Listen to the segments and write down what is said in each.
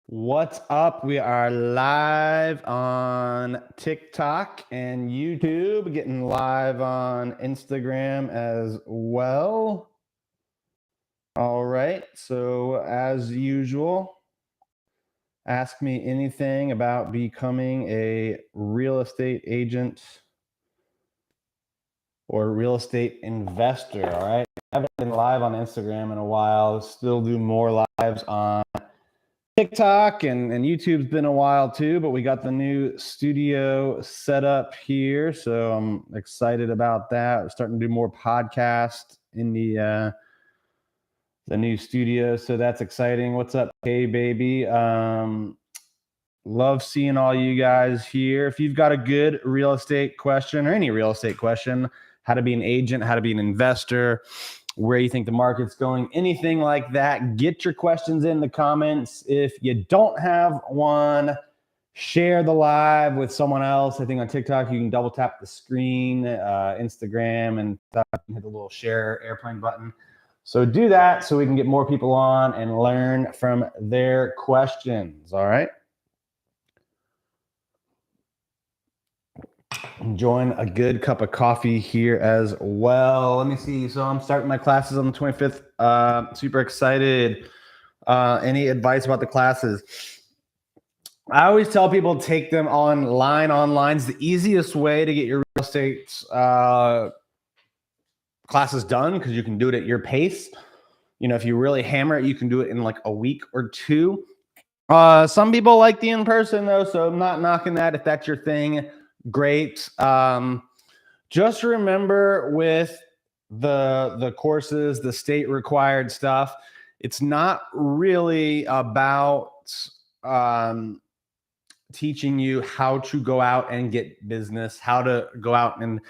What's up? We are live on TikTok and YouTube, getting live on Instagram as well. All right. So, as usual, ask me anything about becoming a real estate agent or real estate investor. All right. I haven't been live on Instagram in a while. Still do more lives on TikTok and YouTube's been a while too, but we got the new studio set up here, so I'm excited about that. We're starting to do more podcasts in the new studio, so that's exciting. What's up, hey baby? Love seeing all you guys here. If you've got a good real estate question or any real estate question, how to be an agent, how to be an investor, where you think the market's going, anything like that, get your questions in the comments. If you don't have one, share the live with someone else. I think on TikTok, you can double tap the screen, Instagram, and hit the little share airplane button. So do that so we can get more people on and learn from their questions. All right. Enjoying a good cup of coffee here as well. Let me see. So I'm starting my classes on the 25th. Super excited. Any advice about the classes? I always tell people take them online. Online's the easiest way to get your real estate classes done because you can do it at your pace. You know, if you really hammer it, you can do it in like a week or two. Some people like the in-person though, so I'm not knocking that. If that's your thing, great. Just remember with the courses, the state required stuff, it's not really about teaching you how to go out and get business, how to go out and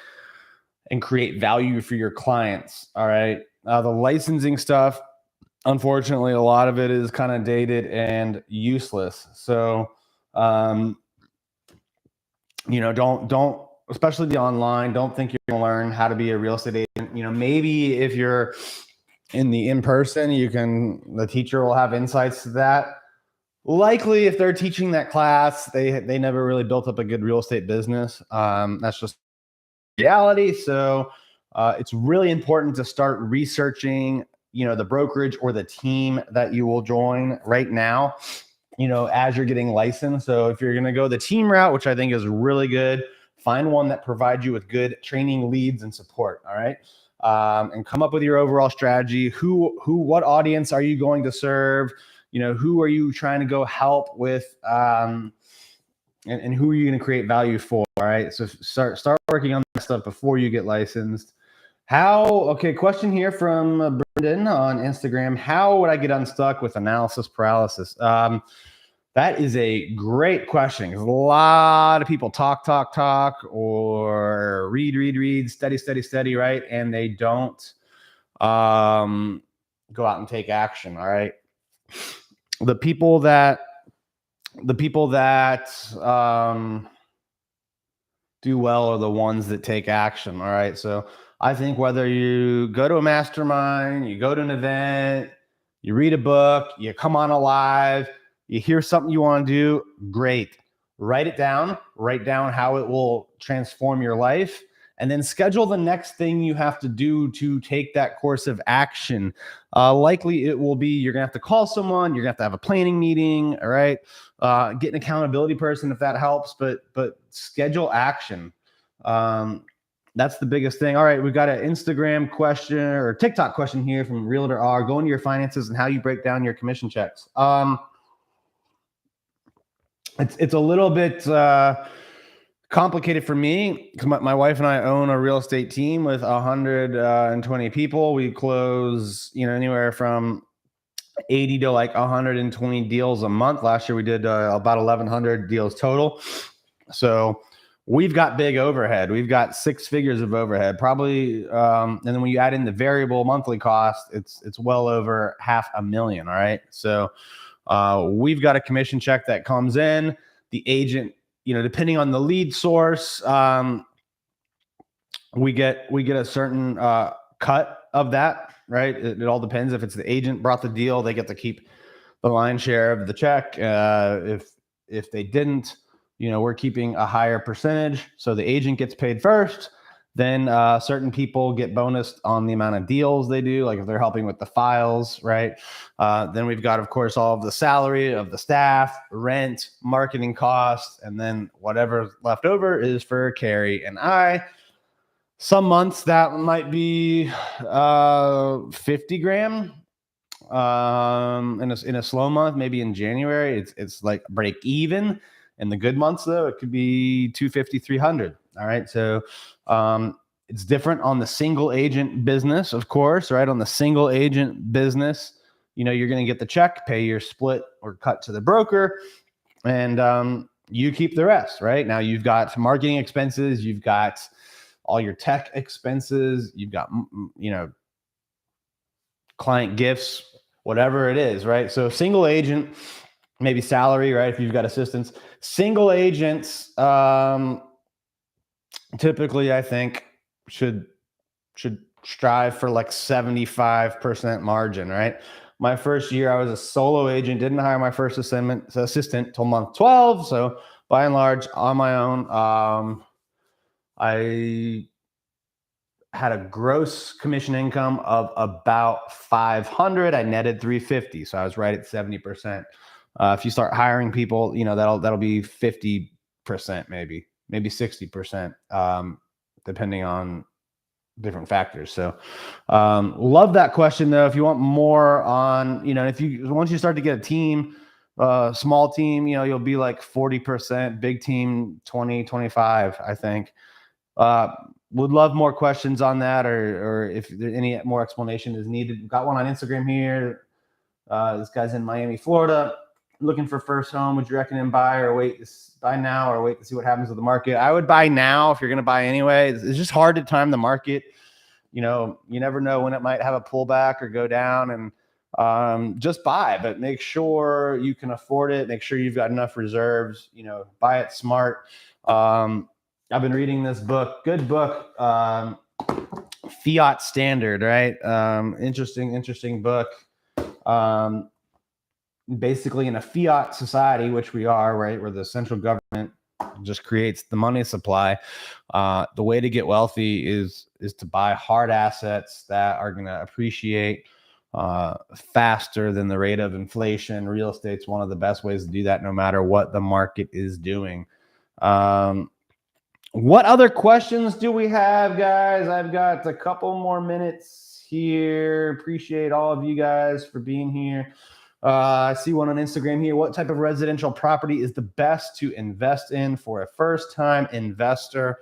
create value for your clients. All right. The licensing stuff, unfortunately, a lot of it is kind of dated and useless. So, you know, don't, especially the online, don't think you're going to learn how to be a real estate agent. You know, maybe if you're in the in-person, the teacher will have insights to that. Likely if they're teaching that class, they never really built up a good real estate business. That's just reality. So it's really important to start researching, you know, the brokerage or the team that you will join right now, you know, as you're getting licensed. So if you're going to go the team route, which I think is really good, find one that provides you with good training, leads, and support. All right. And come up with your overall strategy. What audience are you going to serve? You know, who are you trying to go help with? And who are you going to create value for? All right. So start working on that stuff before you get licensed. Question here from Brendan on Instagram. How would I get unstuck with analysis paralysis? That is a great question because a lot of people talk, or read, study, right? And they don't go out and take action. All right. The people that do well are the ones that take action. All right. So I think whether you go to a mastermind, you go to an event, you read a book, you come on a live, you hear something you want to do, great. Write it down. Write down how it will transform your life. And then schedule the next thing you have to do to take that course of action. Likely it will be, you're going to have to call someone, you're going to have a planning meeting, all right? Get an accountability person if that helps, but schedule action. That's the biggest thing. All right, we've got an Instagram question or TikTok question here from Realtor R. Go into your finances and how you break down your commission checks. It's a little bit complicated for me because my wife and I own a real estate team with 120 people. We close, you know, anywhere from 80 to like 120 deals a month. Last year we did about 1,100 deals total. So we've got big overhead. We've got 6 figures of overhead, probably. And then when you add in the variable monthly cost, it's well over $500,000. All right. So we've got a commission check that comes in. The agent, you know, depending on the lead source, we get a certain cut of that, right? It all depends. If it's the agent brought the deal, they get to keep the lion's share of the check. If they didn't, we're keeping a higher percentage. So the agent gets paid first. Then certain people get bonused on the amount of deals they do, like if they're helping with the files, right? Then we've got, of course, all of the salary of the staff, rent, marketing costs, and then whatever's left over is for Carrie and I. Some months that might be 50 grand. In a slow month, maybe in January, it's like break even. In the good months, though, it could be 250, 300. All right. So it's different on the single agent business, of course, right? On the single agent business, you're going to get the check, pay your split or cut to the broker, and you keep the rest, right? Now you've got marketing expenses, you've got all your tech expenses, you've got, client gifts, whatever it is, right? So single agent, maybe salary, right? If you've got assistants, single agents, typically I think should strive for like 75% margin, right? My first year, I was a solo agent, didn't hire my first assistant till month 12. So by and large, on my own, I had a gross commission income of about 500. I netted 350. So I was right at 70%. If you start hiring people, that'll be 50%, maybe 60%, depending on different factors. So love that question though. If you want more on, once you start to get a team, small team, you'll be like 40%, big team 20, 25, I think. Would love more questions on that, or if there any more explanation is needed. Got one on Instagram here. This guy's in Miami, Florida, looking for first home. Would you recommend buy now or wait to see what happens with the market? I would buy now if you're going to buy anyway. It's just hard to time the market. You never know when it might have a pullback or go down, and just buy, but make sure you can afford it. Make sure you've got enough reserves. Buy it smart. I've been reading this book, good book, Fiat Standard, right? Interesting book. Basically in a fiat society, which we are, right, where the central government just creates the money supply. The way to get wealthy is to buy hard assets that are going to appreciate faster than the rate of inflation. Real estate's one of the best ways to do that, no matter what the market is doing. What other questions do we have, guys? I've got a couple more minutes here. Appreciate all of you guys for being here. I see one on Instagram here. What type of residential property is the best to invest in for a first-time investor?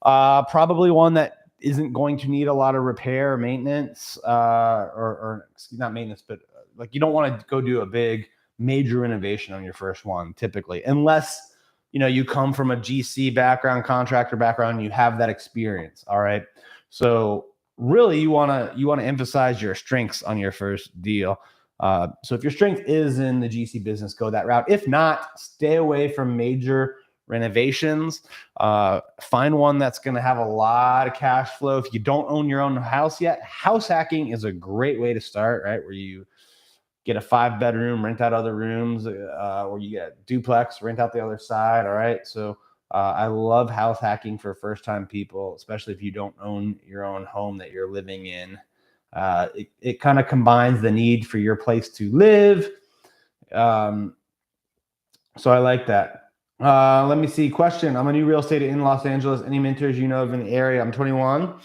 Probably one that isn't going to need a lot of repair or maintenance, or not maintenance, but like you don't want to go do a big major renovation on your first one, typically, unless you come from a GC background, contractor background, and you have that experience. All right. So really you want to emphasize your strengths on your first deal. So if your strength is in the GC business, go that route. If not, stay away from major renovations. Find one that's going to have a lot of cash flow. If you don't own your own house yet, house hacking is a great way to start, right? Where you get a 5-bedroom, rent out other rooms, or you get a duplex, rent out the other side. All right. So I love house hacking for first-time people, especially if you don't own your own home that you're living in. It kind of combines the need for your place to live. So I like that. Let me see. Question. I'm a new real estate in Los Angeles. Any mentors you know of in the area? I'm 21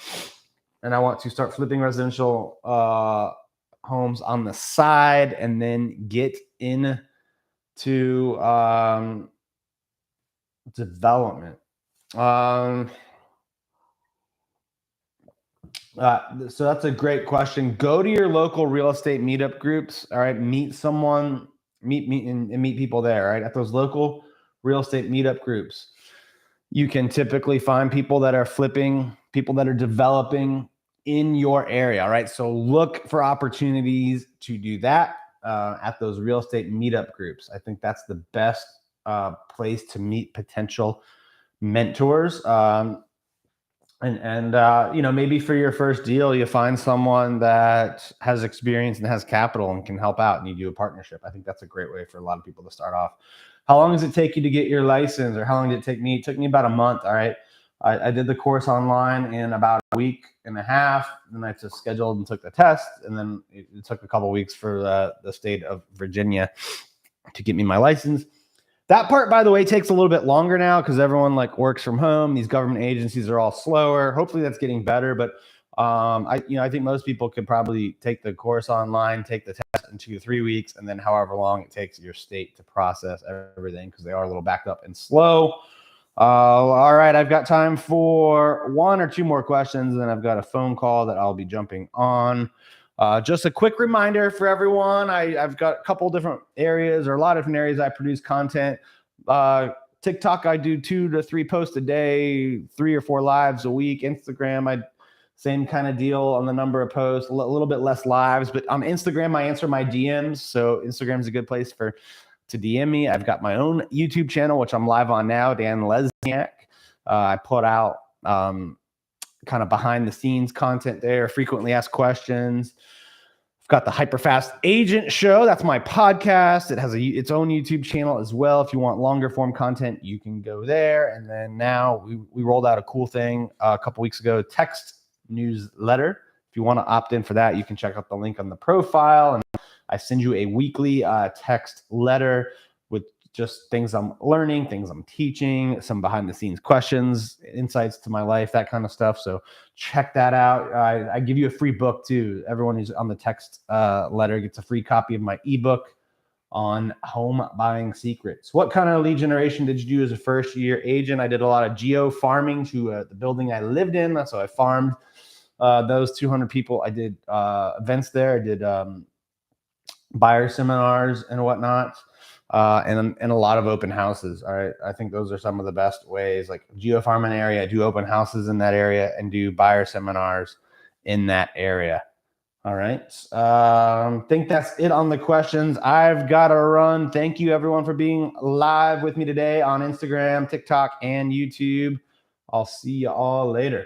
and I want to start flipping residential homes on the side and then get into development. So that's a great question. Go to your local real estate meetup groups. All right. Meet someone, meet people there, right? At those local real estate meetup groups. You can typically find people that are flipping, people that are developing in your area, right? So look for opportunities to do that at those real estate meetup groups. I think that's the best place to meet potential mentors. And you know, maybe for your first deal, you find someone that has experience and has capital and can help out, and you do a partnership. I think that's a great way for a lot of people to start off. How long does it take you to get your license, or how long did it take me? It took me about a month. All right. I did the course online in about a week and a half. Then I just scheduled and took the test. And then it took a couple of weeks for the state of Virginia to get me my license. That part, by the way, takes a little bit longer now because everyone like works from home. These government agencies are all slower. Hopefully that's getting better. But I think most people could probably take the course online, take the test in 2 to 3 weeks, and then however long it takes your state to process everything, because they are a little backed up and slow. All right, I've got time for 1 or 2 more questions, and then I've got a phone call that I'll be jumping on. Just a quick reminder for everyone, I've got a couple different areas, or a lot of different areas I produce content. TikTok, I do 2 to 3 posts a day, 3 or 4 lives a week. Instagram, same kind of deal on the number of posts, a little bit less lives. But on Instagram, I answer my DMs. So Instagram's a good place to DM me. I've got my own YouTube channel, which I'm live on now, Dan Lesniak. I put out kind of behind the scenes content there, frequently asked questions. I've got the Hyperfast Agent Show. That's my podcast. It has its own YouTube channel as well. If you want longer form content, you can go there. And then now we rolled out a cool thing a couple weeks ago, text newsletter. If you want to opt in for that, you can check out the link on the profile. And I send you a weekly text letter with just things I'm learning, things I'm teaching, some behind the scenes questions, insights to my life, that kind of stuff. So check that out. I give you a free book too. Everyone who's on the text letter gets a free copy of my ebook on home buying secrets. What kind of lead generation did you do as a first year agent? I did a lot of geo farming to the building I lived in. So I farmed those 200 people. I did events there. I did buyer seminars and whatnot, and a lot of open houses. All right, I think those are some of the best ways. Like geo farming area, do open houses in that area, and do buyer seminars in that area. All right, think that's it on the questions. I've got to run. Thank you everyone for being live with me today on Instagram, TikTok, and YouTube. I'll see you all later.